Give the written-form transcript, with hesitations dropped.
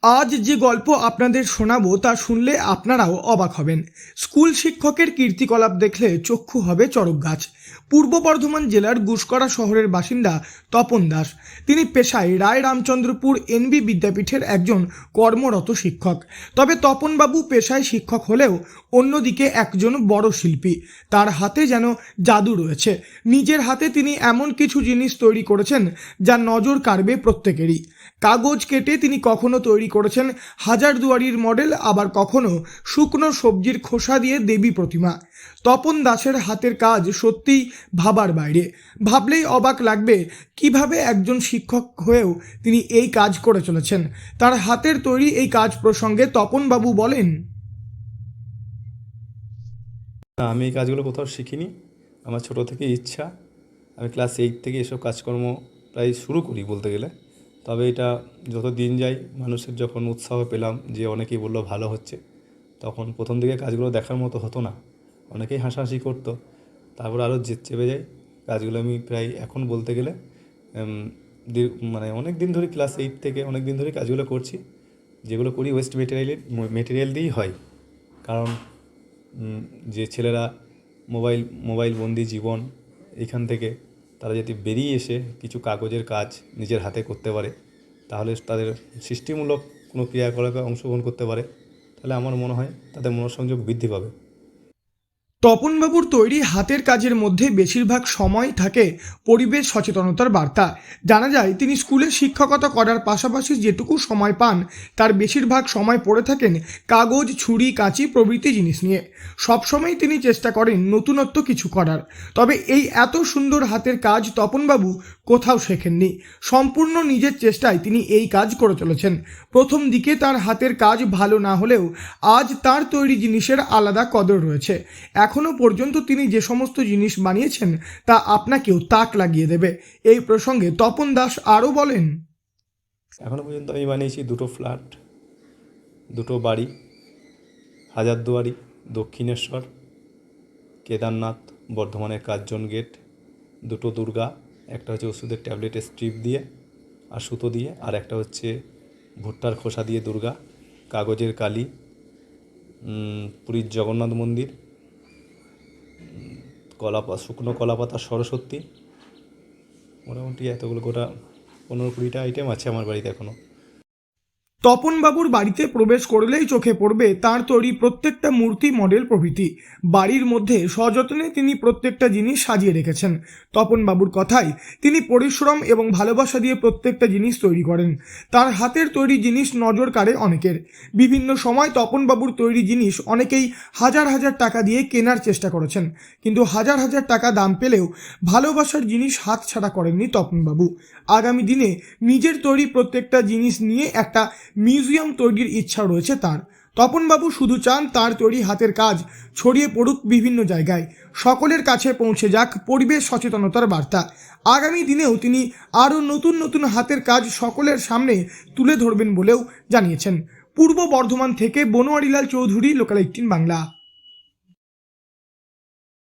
আজ যে গল্প আপনাদের শোনাবো তা শুনলে আপনারাও অবাক হবেন। স্কুল শিক্ষকের কীর্তিকলাপ দেখলে চক্ষু হবে চড়ক গাছ। পূর্ব বর্ধমান জেলার গুসকরা শহরের বাসিন্দা তপন দাস। তিনি পেশায় রায় রামচন্দ্রপুর এনবি বিদ্যাপীঠের একজন কর্মরত শিক্ষক। তবে তপনবাবু পেশায় শিক্ষক হলেও অন্যদিকে একজন বড় শিল্পী। তার হাতে যেন জাদু রয়েছে। নিজের হাতে তিনি এমন কিছু জিনিস তৈরি করেছেন যা নজর কাড়বে প্রত্যেকেরই। কাগজ কেটে তিনি কখনো তৈরি করেছেন হাজারদুয়ারির মডেল, আবার কখনো শুকনো সবজির খোসা দিয়ে দেবী প্রতিমা। তপন দাসের হাতের কাজ সত্যিই ভাবার বাইরে। ভাবলেই অবাক লাগবে কিভাবে একজন শিক্ষক হয়েও তিনি এই কাজ করে চলেছেন। তার হাতের তৈরি এই কাজ প্রসঙ্গে তপনবাবু বলেন, আমি এই কাজগুলো কোথাও শিখিনি। আমার ছোট থেকে ইচ্ছা। আমি ক্লাস 8 থেকে এসব কাজকর্ম প্রায় শুরু করি বলতে গেলে। তবে এটা যত দিন যায় মানুষের যখন উৎসাহ পেলাম যে অনেকেই বললো ভালো হচ্ছে, তখন প্রথম দিকে কাজগুলো দেখার মতো হতো না, অনেকেই হাসাহাসি করতো। তারপর আরও চেপে যায় কাজগুলো। আমি প্রায় এখন বলতে গেলে অনেক দিন ধরে ক্লাস 8 থেকে অনেক দিন ধরে কাজগুলো করছি। যেগুলো করি ওয়েস্ট মেটেরিয়াল দিয়েই হয়। কারণ যে ছেলেরা মোবাইল বন্দি জীবন, এখান থেকে তারা যদি বেরিয়ে এসে কিছু কাগজের কাজ নিজের হাতে করতে পারে, তাহলে তাদের সৃষ্টিমূলক কোনো ক্রিয়াকলাপে অংশগ্রহণ করতে পারে, তাহলে আমার মনে হয় তাদের মনোসংযোগ বৃদ্ধি পাবে। তপনবাবুর তৈরি হাতের কাজের মধ্যে বেশিরভাগ সময় থাকে পরিবেশ সচেতনতার বার্তা। জানা যায় তিনি স্কুলে শিক্ষকতা করার পাশাপাশি যেটুকু সময় পান তার বেশিরভাগ সময় পড়ে থাকেন কাগজ, ছুরি, কাঁচি প্রভৃতি জিনিস নিয়ে। সবসময় তিনি চেষ্টা করেন নতুনত্ব কিছু করার। তবে এই এত সুন্দর হাতের কাজ তপনবাবু কোথাও শেখেননি। সম্পূর্ণ নিজের চেষ্টায় তিনি এই কাজ করে চলেছেন। প্রথম দিকে তার হাতের কাজ ভালো না হলেও আজ তার তৈরি জিনিসের আলাদা কদর রয়েছে। এখনো পর্যন্ত তিনি যে সমস্ত জিনিস বানিয়েছেন তা আপনাকেও তাক লাগিয়ে দেবে। এই প্রসঙ্গে তপন দাস আরও বলেন, এখনও পর্যন্ত আমি বানিয়েছি 2টো ফ্ল্যাট, 2টো বাড়ি, হাজারদুয়ারি, দক্ষিণেশ্বর, কেদারনাথ, বর্ধমানের কার্জন গেট, 2টো দুর্গা, একটা হচ্ছে ওষুধের ট্যাবলেটের স্ট্রিপ দিয়ে আর সুতো দিয়ে, আর একটা হচ্ছে ভুট্টার খোসা দিয়ে দুর্গা, কাগজের কালী, পুরীর জগন্নাথ মন্দির, শুকনো কলাপাতা সরস্বতী। মোটামুটি এতগুলো, গোটা 15-20টা আইটেম আছে আমার বাড়িতে এখনও। তপনবাবুর বাড়িতে প্রবেশ করলেই চোখে পড়বে তার তৈরি প্রত্যেকটা মূর্তি, মডেল প্রভৃতি। বাড়ির মধ্যে সযত্নে তিনি প্রত্যেকটা জিনিস সাজিয়ে রেখেছেন। তপনবাবুর কথায় তিনি পরিশ্রম এবং ভালোবাসা দিয়ে প্রত্যেকটা জিনিস তৈরি করেন। তার হাতের তৈরি জিনিস নজর কাড়ে অনেকের। বিভিন্ন সময় তপনবাবুর তৈরি জিনিস অনেকেই হাজার হাজার টাকা দিয়ে কেনার চেষ্টা করেছেন, কিন্তু হাজার হাজার টাকা দাম পেলেও ভালোবাসার জিনিস হাতছাড়া করেননি তপনবাবু। আগামী দিনে নিজের তৈরি প্রত্যেকটা জিনিস নিয়ে একটা মিউজিয়াম তৈরির ইচ্ছা রয়েছে তার। তপনবাবু শুধু চান তার তৈরি হাতের কাজ ছড়িয়ে পড়ুক বিভিন্ন জায়গায়, সকলের কাছে পৌঁছে যাক পরিবেশ সচেতনতার বার্তা। আগামী দিনেও তিনি আরও নতুন নতুন হাতের কাজ সকলের সামনে তুলে ধরবেন বলেও জানিয়েছেন। পূর্ব বর্ধমান থেকে বনোয়ারিলাল চৌধুরী, লোকাল 18 বাংলা।